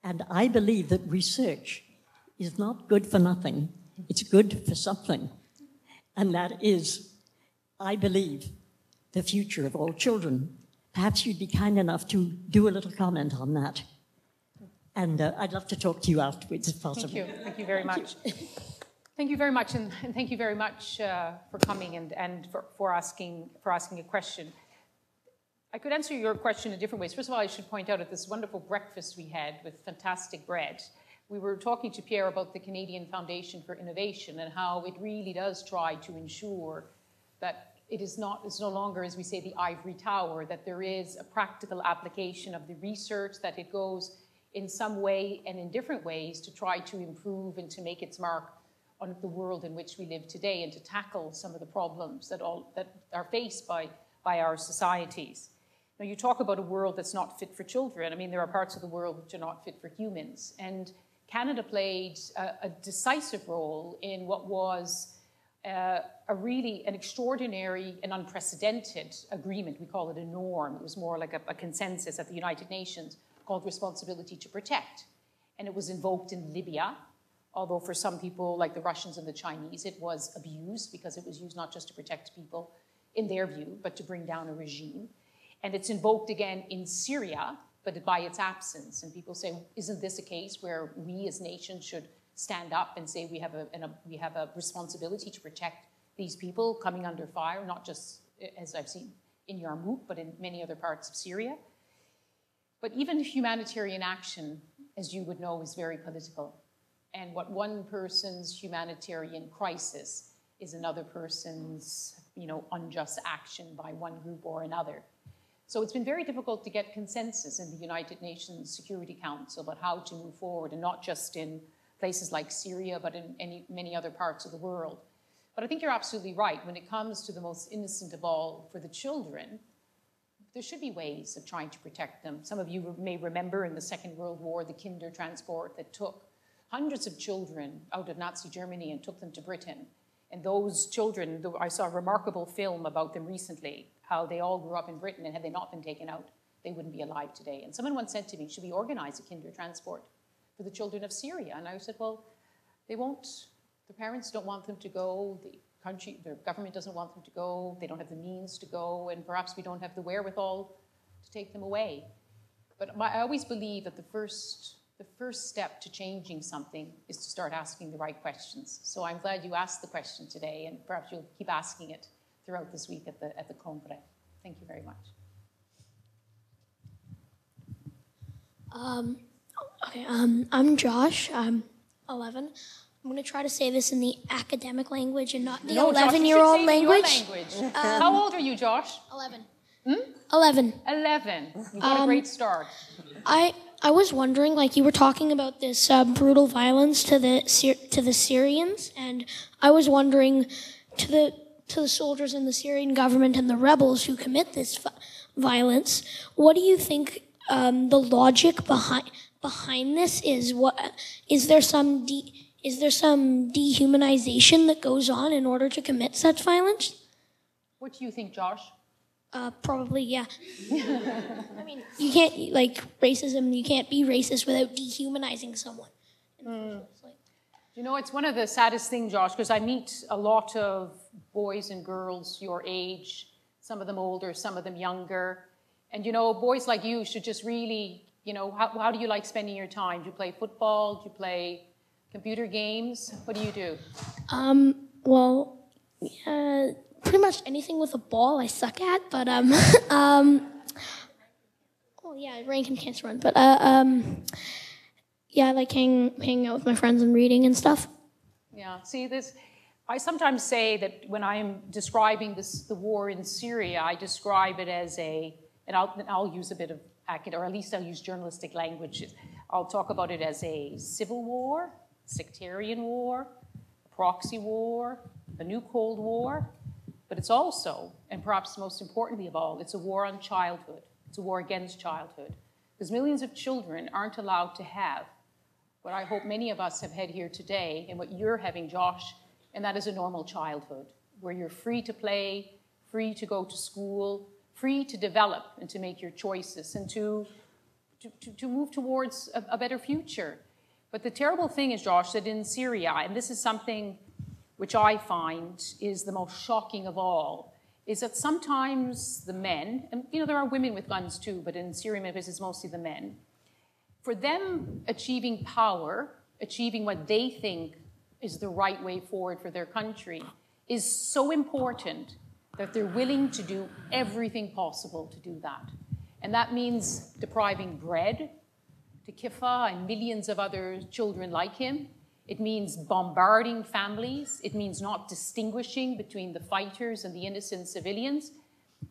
And I believe that research is not good for nothing, it's good for something. And that is, I believe, the future of all children. Perhaps you'd be kind enough to do a little comment on that. And I'd love to talk to you afterwards if possible. Thank you. Thank you very much. Thank you very much, and thank you very much for coming and for asking a question. I could answer your question in different ways. First of all, I should point out at this wonderful breakfast we had with fantastic bread, we were talking to Pierre about the Canadian Foundation for Innovation and how it really does try to ensure that it's no longer, as we say, the ivory tower, that there is a practical application of the research, that it goes in some way and in different ways to try to improve and to make its mark on the world in which we live today and to tackle some of the problems that are faced by our societies. Now, you talk about a world that's not fit for children. I mean, there are parts of the world which are not fit for humans. And Canada played a decisive role in what was an extraordinary and unprecedented agreement. We call it a norm. It was more like a consensus at the United Nations called responsibility to protect. And it was invoked in Libya, although for some people, like the Russians and the Chinese, it was abused because it was used not just to protect people in their view, but to bring down a regime. And it's invoked again in Syria, but by its absence. And people say, isn't this a case where we as nations should stand up and say we have a responsibility to protect these people coming under fire, not just as I've seen in Yarmouk, but in many other parts of Syria. But even humanitarian action, as you would know, is very political. And what one person's humanitarian crisis is another person's, unjust action by one group or another. So it's been very difficult to get consensus in the United Nations Security Council about how to move forward, and not just in places like Syria, but in many other parts of the world. But I think you're absolutely right. When it comes to the most innocent of all, for the children, there should be ways of trying to protect them. Some of you may remember in the Second World War, the Kinder transport that took hundreds of children out of Nazi Germany and took them to Britain. And those children, I saw a remarkable film about them recently, how they all grew up in Britain, and had they not been taken out, they wouldn't be alive today. And someone once said to me, should we organize a Kinder transport for the children of Syria? And I said, well, they won't. The parents don't want them to go. Their government doesn't want them to go. They don't have the means to go, and perhaps we don't have the wherewithal to take them away. But I always believe that the first step to changing something is to start asking the right questions. So I'm glad you asked the question today, and perhaps you'll keep asking it throughout this week at the Congrès. Thank you very much. I'm Josh. I'm 11. I'm going to try to say this in the academic language and not the 11-year-old language. How old are you, Josh? 11. 11. You got a great start. I was wondering, like, you were talking about this brutal violence to the Syrians, and I was wondering to the soldiers in the Syrian government and the rebels who commit this violence, what do you think the logic behind this is? Is there some dehumanization that goes on in order to commit such violence? What do you think, Josh? Probably, yeah. I mean, you can't, racism, you can't be racist without dehumanizing someone. It's one of the saddest things, Josh, because I meet a lot of boys and girls your age, some of them older, some of them younger. And, boys like you should just really, how do you like spending your time? Do you play football? Do you play computer games? What do you do? Pretty much anything with a ball I suck at, but Rain can't run, but I like hanging out with my friends and reading and stuff. Yeah, see this. I sometimes say that when I am describing the war in Syria, I describe it as and I'll use a bit of or at least I'll use journalistic language. I'll talk about it as a civil war, sectarian war, a proxy war, a new Cold War. But it's also, and perhaps most importantly of all, it's a war on childhood. It's a war against childhood. Because millions of children aren't allowed to have what I hope many of us have had here today, and what you're having, Josh, and that is a normal childhood, where you're free to play, free to go to school, free to develop and to make your choices, and to move towards a better future. But the terrible thing is, Josh, that in Syria, and this is something which I find is the most shocking of all, is that sometimes the men, and there are women with guns too, but in Syria, it's mostly the men, for them achieving power, achieving what they think is the right way forward for their country, is so important that they're willing to do everything possible to do that. And that means depriving bread to Kifa and millions of other children like him. It means bombarding families. It means not distinguishing between the fighters and the innocent civilians.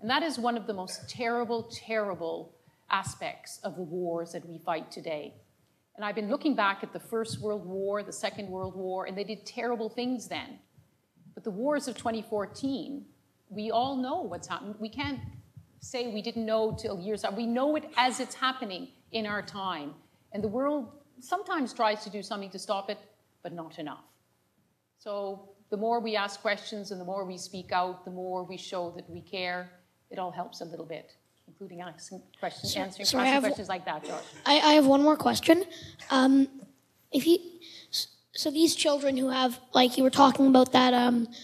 And that is one of the most terrible, terrible aspects of the wars that we fight today. And I've been looking back at the First World War, the Second World War, and they did terrible things then. But the wars of 2014, we all know what's happened. We can't say we didn't know till years out. We know it as it's happening in our time. And the world sometimes tries to do something to stop it, but not enough. So the more we ask questions and the more we speak out, the more we show that we care, it all helps a little bit. including answering questions like that, Josh. I have one more question. So these children who have, like you were talking about that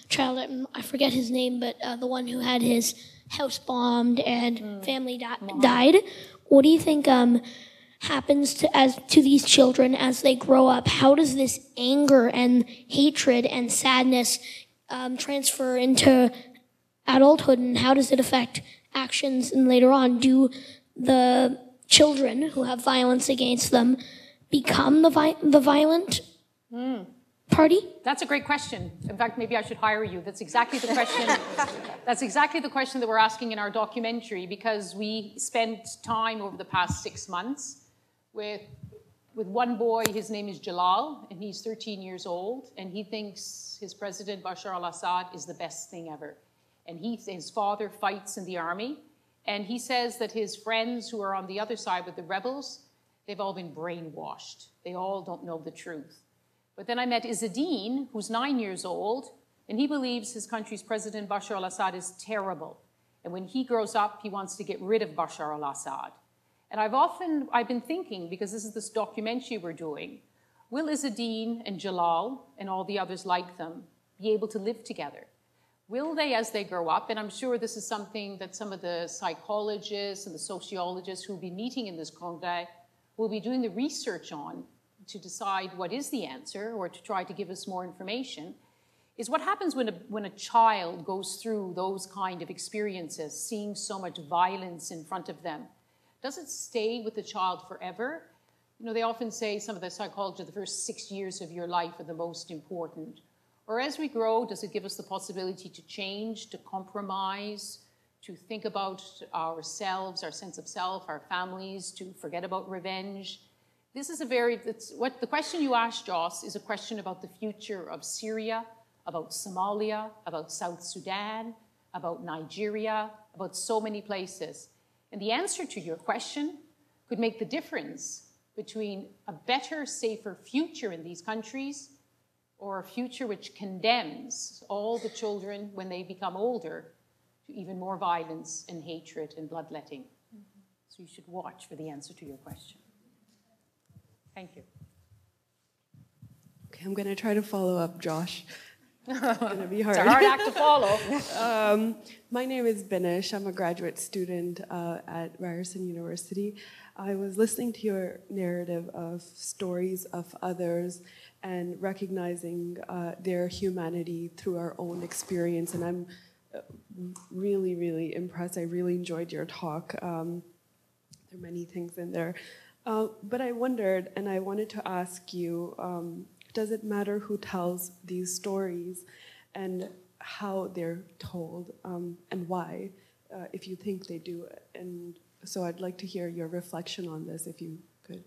child, I forget his name, but the one who had his house bombed and family died. What do you think happens to these children as they grow up? How does this anger and hatred and sadness transfer into adulthood, and how does it affect actions and later on? Do the children who have violence against them become the violent party? That's a great question. In fact, maybe I should hire you. That's exactly the question. That's exactly the question that we're asking in our documentary, because we spent time over the past 6 months with one boy. His name is Jalal, and he's 13 years old, and he thinks his president, Bashar al-Assad, is the best thing ever. And his father fights in the army, and he says that his friends who are on the other side with the rebels, they've all been brainwashed. They all don't know the truth. But then I met Izzadeen, who's 9 years old, and he believes his country's president, Bashar al-Assad, is terrible. And when he grows up, he wants to get rid of Bashar al-Assad. And I've been thinking, because this is this documentary we're doing, will Izzadeen and Jalal and all the others like them be able to live together? Will they, as they grow up, and I'm sure this is something that some of the psychologists and the sociologists who will be meeting in this congrès will be doing the research on to decide what is the answer, or to try to give us more information, is what happens when a child goes through those kind of experiences, seeing so much violence in front of them. Does it stay with the child forever? You know, they often say, some of the psychologists, the first 6 years of your life are the most important. Or as we grow, does it give us the possibility to change, to compromise, to think about ourselves, our sense of self, our families, to forget about revenge? This is the question you asked, Joss, is a question about the future of Syria, about Somalia, about South Sudan, about Nigeria, about so many places. And the answer to your question could make the difference between a better, safer future in these countries, or a future which condemns all the children when they become older to even more violence and hatred and bloodletting. So you should watch for the answer to your question. Thank you. Okay, I'm going to try to follow up, Josh. It's going to be hard. It's a hard act to follow. My name is Binish. I'm a graduate student at Ryerson University. I was listening to your narrative of stories of others and recognizing their humanity through our own experience. And I'm really, really impressed. I really enjoyed your talk. There are many things in there. But I wondered, and I wanted to ask you, does it matter who tells these stories and how they're told, and why, if you think they do? And so I'd like to hear your reflection on this, if you could.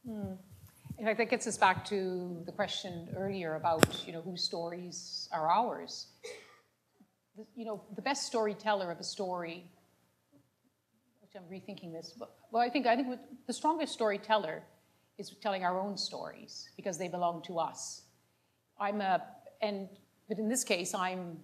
In fact, that gets us back to the question earlier about, whose stories are ours. The best storyteller of a story, which I'm rethinking this, well, I think the strongest storyteller is telling our own stories, because they belong to us. But in this case, I'm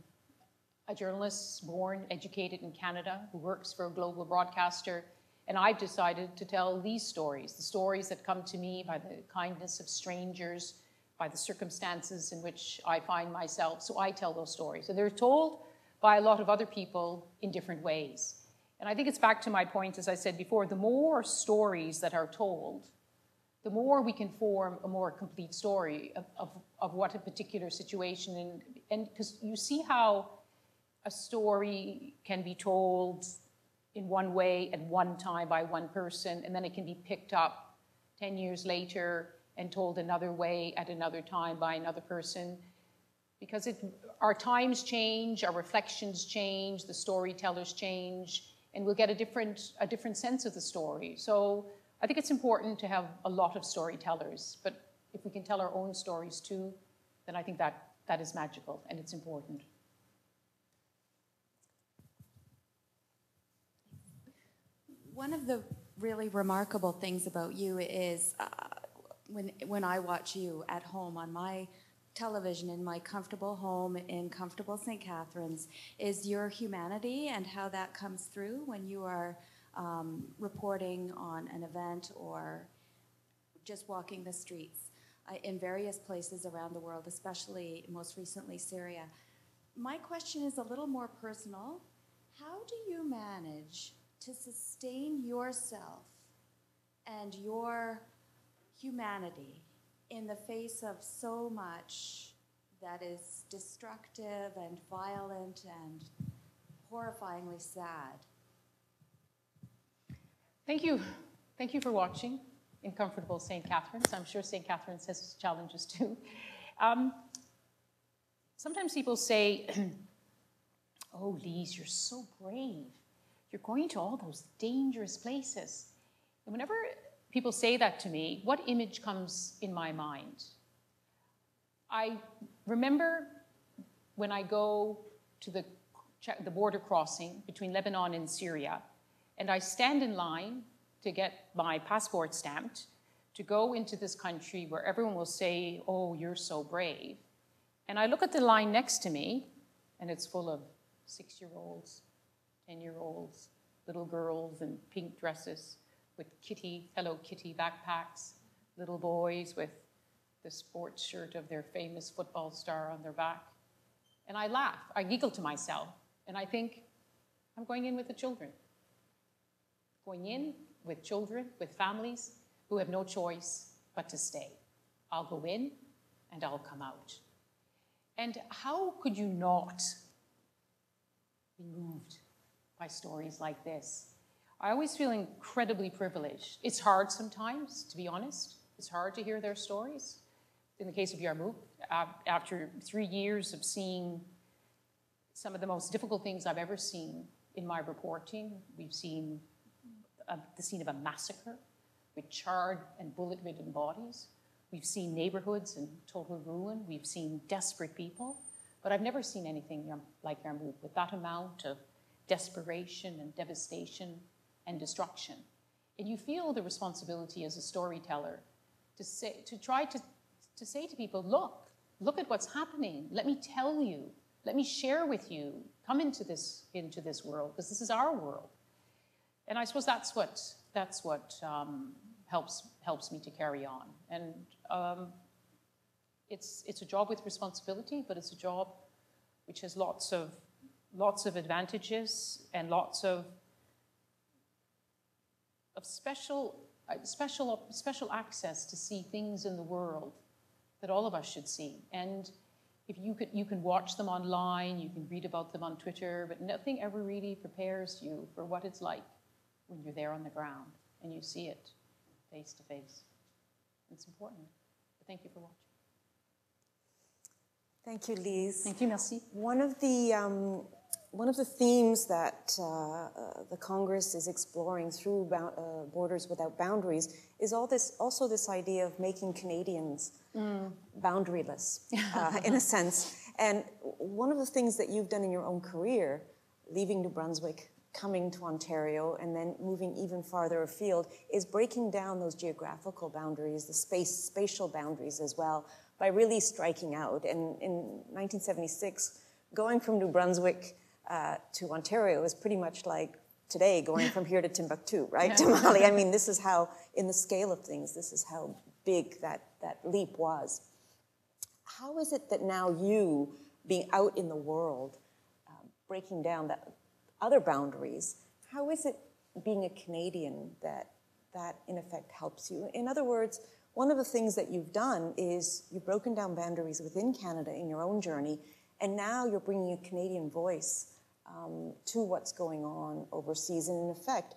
a journalist born, educated in Canada, who works for a global broadcaster, and I've decided to tell these stories, the stories that come to me by the kindness of strangers, by the circumstances in which I find myself. So I tell those stories. And they're told by a lot of other people in different ways. And I think it's back to my point, as I said before, the more stories that are told, the more we can form a more complete story of what a particular situation, and because you see how a story can be told in one way at one time by one person, and then it can be picked up 10 years later and told another way at another time by another person. Because our times change, our reflections change, the storytellers change, and we'll get a different sense of the story. So I think it's important to have a lot of storytellers, but if we can tell our own stories too, then I think that is magical and it's important. One of the really remarkable things about you is when I watch you at home on my television in my comfortable home in comfortable St. Catharines, is your humanity and how that comes through when you are reporting on an event or just walking the streets in various places around the world, especially most recently Syria. My question is a little more personal. How do you manage to sustain yourself and your humanity in the face of so much that is destructive and violent and horrifyingly sad? Thank you. Thank you for watching in comfortable St. Catharines. I'm sure St. Catharines has its challenges too. Sometimes people say, oh, Lyse, you're so brave. You're going to all those dangerous places. And whenever people say that to me, what image comes in my mind? I remember when I go to the border crossing between Lebanon and Syria, and I stand in line to get my passport stamped to go into this country where everyone will say, oh, you're so brave. And I look at the line next to me, and it's full of 6-year-olds, 10-year-olds, little girls in pink dresses with Hello Kitty backpacks, little boys with the sports shirt of their famous football star on their back. And I laugh, I giggle to myself, and I think, I'm going in with the children. Going in with children, with families who have no choice but to stay. I'll go in and I'll come out. And how could you not be moved by stories like this? I always feel incredibly privileged. It's hard sometimes, to be honest. It's hard to hear their stories. In the case of Yarmouk, after 3 years of seeing some of the most difficult things I've ever seen in my reporting, we've seen the scene of a massacre with charred and bullet-ridden bodies. We've seen neighborhoods in total ruin. We've seen desperate people. But I've never seen anything like Yarmouk with that amount of desperation and devastation and destruction. And you feel the responsibility as a storyteller to try to say to people, look at what's happening. Let me tell you. Let me share with you. Come into this world, because this is our world. And I suppose that's what helps me to carry on. And it's a job with responsibility, but it's a job which has lots of advantages and lots of special access to see things in the world that all of us should see. And if you can watch them online, you can read about them on Twitter, but nothing ever really prepares you for what it's like when you're there on the ground and you see it face to face. It's important. But thank you for watching. Thank you, Lyse. Thank you, merci. One of the themes that the Congress is exploring through Borders Without Boundaries is also this idea of making Canadians boundaryless, in a sense. And one of the things that you've done in your own career, leaving New Brunswick, coming to Ontario, and then moving even farther afield, is breaking down those geographical boundaries, the spatial boundaries as well, by really striking out. And in 1976, going from New Brunswick to Ontario is pretty much like today going from here to Timbuktu, right, to Mali. I mean, this is how, in the scale of things, this is how big that leap was. How is it that now you, being out in the world, breaking down that other boundaries, how is it being a Canadian that in effect helps you? In other words, one of the things that you've done is you've broken down boundaries within Canada in your own journey, and now you're bringing a Canadian voice to what's going on overseas, and in effect,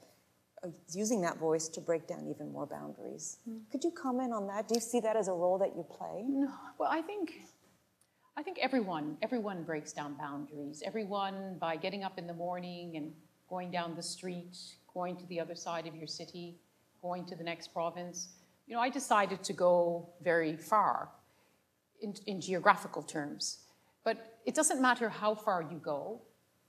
using that voice to break down even more boundaries. Could you comment on that? Do you see that as a role that you play? No. Well, I think everyone breaks down boundaries. Everyone, by getting up in the morning and going down the street, going to the other side of your city, going to the next province. You know, I decided to go very far in geographical terms. But it doesn't matter how far you go.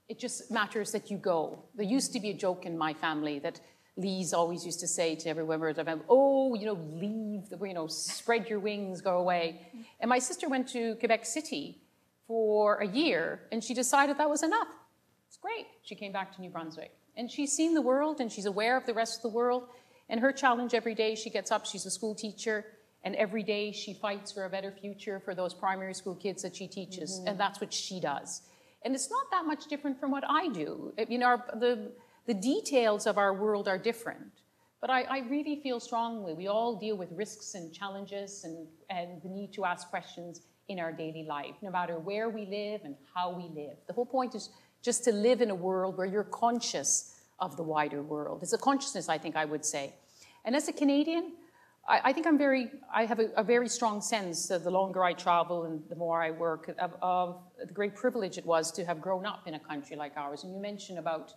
It just matters that you go. There used to be a joke in my family that Lyse always used to say to everyone, oh, leave, spread your wings, go away. And my sister went to Quebec City for a year, and she decided that was enough. It's great. She came back to New Brunswick. And she's seen the world, and she's aware of the rest of the world. And her challenge every day, she gets up, she's a school teacher, and every day she fights for a better future for those primary school kids that she teaches. And that's what she does. And it's not that much different from what I do. You know, the details of our world are different. But I really feel strongly we all deal with risks and challenges and the need to ask questions in our daily life, no matter where we live and how we live. The whole point is just to live in a world where you're conscious of the wider world. It's a consciousness, I think I would say. And as a Canadian, I think I have a very strong sense of the longer I travel and the more I work of the great privilege it was to have grown up in a country like ours. And you mentioned about,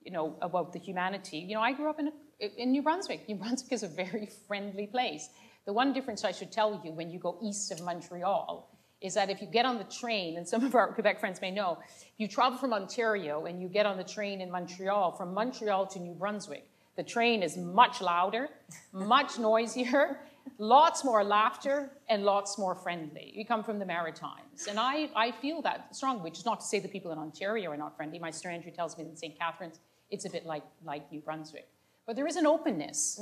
you know, about the humanity. You know, I grew up in New Brunswick. New Brunswick is a very friendly place. The one difference I should tell you when you go east of Montreal is that if you get on the train, and some of our Quebec friends may know, if you travel from Ontario and you get on the train in Montreal, from Montreal to New Brunswick, the train is much louder, much noisier, lots more laughter, and lots more friendly. We come from the Maritimes. And I feel that strongly, which is not to say the people in Ontario are not friendly. My sister Andrew tells me that in St. Catharines, it's a bit like New Brunswick. But there is an openness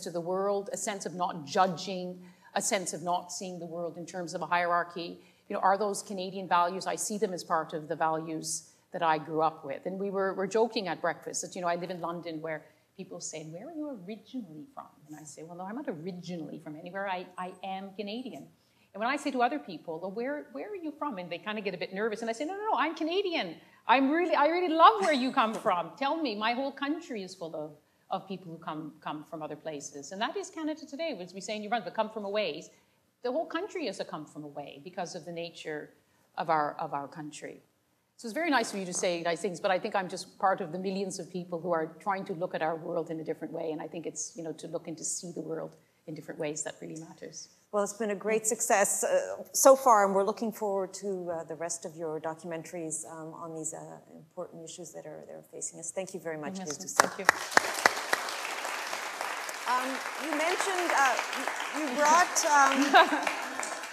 to the world, a sense of not judging, a sense of not seeing the world in terms of a hierarchy. You know, are those Canadian values? I see them as part of the values that I grew up with. And we're joking at breakfast that, you know, I live in London where people say, where are you originally from? And I say, well, no, I'm not originally from anywhere. I am Canadian. And when I say to other people, well, where are you from? And they kind of get a bit nervous. And I say, no, I'm Canadian. I really love where you come from. Tell me, my whole country is full of people who come from other places. And that is Canada today, as we say in New Brunswick, come from a ways. The whole country is a come from away because of the nature of our country. So it's very nice for you to say nice things, but I think I'm just part of the millions of people who are trying to look at our world in a different way. And I think it's, you know, to look and to see the world in different ways that really matters. Well, it's been a great success so far, and we're looking forward to the rest of your documentaries on these important issues that are facing us. Thank you very much, Lyse Doucet. Thank you. You mentioned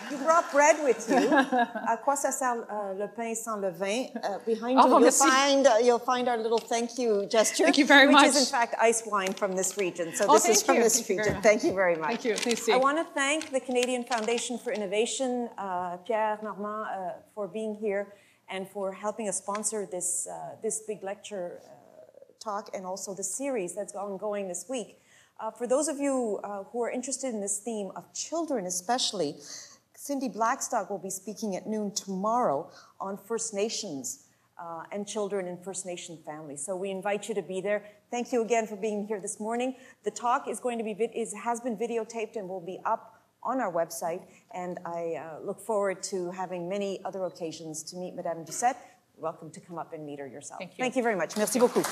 you brought bread with you. À quoi ça sert le pain sans le vin? Behind you, you'll find our little thank you gesture. Thank you very much. Which is, in fact, ice wine from this region. So this is from this region. Thank you very much. Thank you. Nice to see you. I want to thank the Canadian Foundation for Innovation, Pierre Normand, for being here and for helping us sponsor this big lecture talk and also the series that's ongoing this week. For those of you who are interested in this theme of children especially, Cindy Blackstock will be speaking at noon tomorrow on First Nations and children in First Nation families. So we invite you to be there. Thank you again for being here this morning. The talk is going to be has been videotaped and will be up on our website. And I look forward to having many other occasions to meet Madame Doucet. Welcome to come up and meet her yourself. Thank you. Thank you very much. Merci beaucoup.